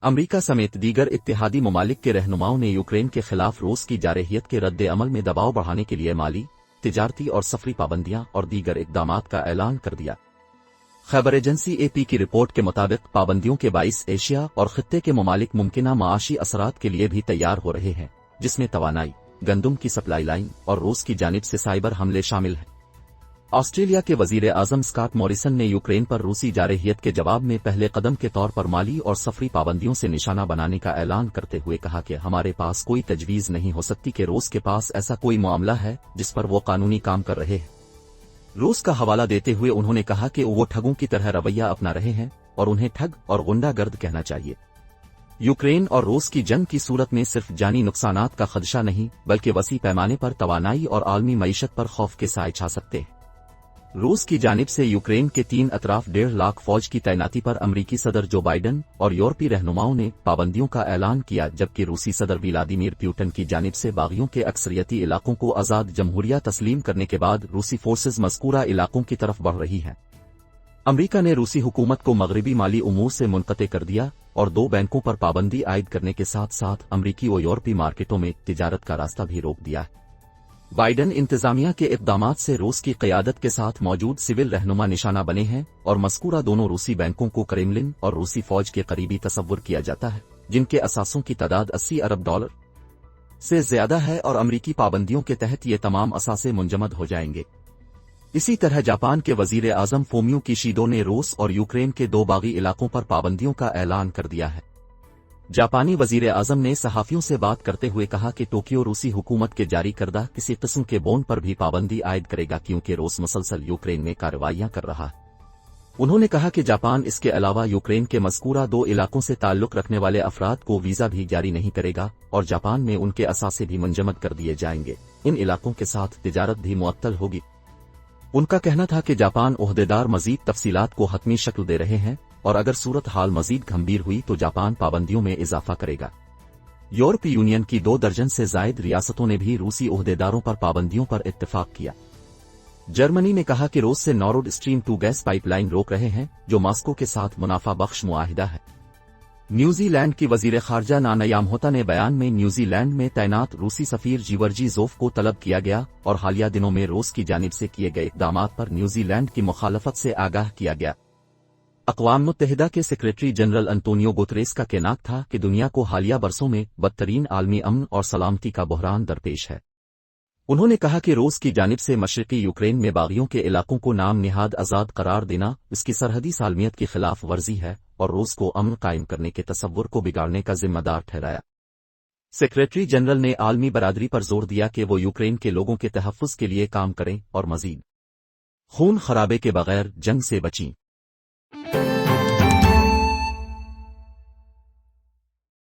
امریکہ سمیت دیگر اتحادی ممالک کے رہنماؤں نے یوکرین کے خلاف روس کی جارحیت کے رد عمل میں دباؤ بڑھانے کے لیے مالی، تجارتی اور سفری پابندیاں اور دیگر اقدامات کا اعلان کر دیا۔ خبر ایجنسی اے پی کی رپورٹ کے مطابق پابندیوں کے باعث ایشیا اور خطے کے ممالک ممکنہ معاشی اثرات کے لیے بھی تیار ہو رہے ہیں، جس میں توانائی، گندم کی سپلائی لائن اور روس کی جانب سے سائبر حملے شامل ہیں۔ آسٹریلیا کے وزیر اعظم اسکاٹ موریسن نے یوکرین پر روسی جارحیت کے جواب میں پہلے قدم کے طور پر مالی اور سفری پابندیوں سے نشانہ بنانے کا اعلان کرتے ہوئے کہا کہ ہمارے پاس کوئی تجویز نہیں ہو سکتی کہ روس کے پاس ایسا کوئی معاملہ ہے جس پر وہ قانونی کام کر رہے ہیں۔ روس کا حوالہ دیتے ہوئے انہوں نے کہا کہ وہ ٹھگوں کی طرح رویہ اپنا رہے ہیں اور انہیں ٹھگ اور غنڈہ گرد کہنا چاہیے۔ یوکرین اور روس کی جنگ کی صورت میں صرف جانی نقصانات کا خدشہ نہیں بلکہ وسیع پیمانے پر توانائی اور عالمی معیشت پر خوف کے سائے چھا سکتے ہیں۔ روس کی جانب سے یوکرین کے 3 اطراف 1.5 لاکھ فوج کی تعیناتی پر امریکی صدر جو بائیڈن اور یورپی رہنماؤں نے پابندیوں کا اعلان کیا، جبکہ روسی صدر ولادیمیر پیوٹن کی جانب سے باغیوں کے اکثریتی علاقوں کو آزاد جمہوریہ تسلیم کرنے کے بعد روسی فورسز مذکورہ علاقوں کی طرف بڑھ رہی ہیں۔ امریکہ نے روسی حکومت کو مغربی مالی امور سے منقطع کر دیا اور 2 بینکوں پر پابندی عائد کرنے کے ساتھ ساتھ امریکی و یورپی مارکیٹوں میں تجارت کا راستہ بھی روک دیا ہے۔ بائیڈن انتظامیہ کے اقدامات سے روس کی قیادت کے ساتھ موجود سول رہنما نشانہ بنے ہیں اور مذکورہ دونوں روسی بینکوں کو کریملن اور روسی فوج کے قریبی تصور کیا جاتا ہے، جن کے اثاثوں کی تعداد $80 ارب سے زیادہ ہے اور امریکی پابندیوں کے تحت یہ تمام اثاثے منجمد ہو جائیں گے۔ اسی طرح جاپان کے وزیر اعظم فومیو کیشیدو نے روس اور یوکرین کے 2 باغی علاقوں پر پابندیوں کا اعلان کر دیا ہے۔ جاپانی وزیر اعظم نے صحافیوں سے بات کرتے ہوئے کہا کہ ٹوکیو روسی حکومت کے جاری کردہ کسی قسم کے بونڈ پر بھی پابندی عائد کرے گا کیونکہ روس مسلسل یوکرین میں کارروائیاں کر رہا ہے۔ انہوں نے کہا کہ جاپان اس کے علاوہ یوکرین کے مذکورہ 2 علاقوں سے تعلق رکھنے والے افراد کو ویزا بھی جاری نہیں کرے گا اور جاپان میں ان کے اثاثے بھی منجمد کر دیے جائیں گے۔ ان علاقوں کے ساتھ تجارت بھی معطل ہوگی۔ ان کا کہنا تھا کہ جاپان عہدیدار مزید تفصیلات کو حتمی شکل دے رہے ہیں اور اگر صورتحال مزید گھمبیر ہوئی تو جاپان پابندیوں میں اضافہ کرے گا۔ یورپی یونین کی 2 درجن سے زائد ریاستوں نے بھی روسی عہدیداروں پر پابندیوں پر اتفاق کیا۔ جرمنی نے کہا کہ روس سے Nord Stream 2 gas pipe line روک رہے ہیں جو ماسکو کے ساتھ منافع بخش معاہدہ ہے۔ نیوزی لینڈ کی وزیر خارجہ نانا یامہوتا نے بیان میں نیوزی لینڈ میں تعینات روسی سفیر جیورجی زوف کو طلب کیا گیا اور حالیہ دنوں میں روس کی جانب سے کیے گئے اقدامات پر نیوزی لینڈ کی مخالفت سے آگاہ کیا گیا۔ اقوام متحدہ کے سیکریٹری جنرل انطونیو گوتریس کا کہنا تھا کہ دنیا کو حالیہ برسوں میں بدترین عالمی امن اور سلامتی کا بحران درپیش ہے۔ انہوں نے کہا کہ روس کی جانب سے مشرقی یوکرین میں باغیوں کے علاقوں کو نام نہاد آزاد قرار دینا اس کی سرحدی سالمیت کی خلاف ورزی ہے اور روس کو امن قائم کرنے کے تصور کو بگاڑنے کا ذمہ دار ٹھہرایا۔ سیکریٹری جنرل نے عالمی برادری پر زور دیا کہ وہ یوکرین کے لوگوں کے تحفظ کے لیے کام کریں اور مزید خون خرابے کے بغیر جنگ سے بچیں۔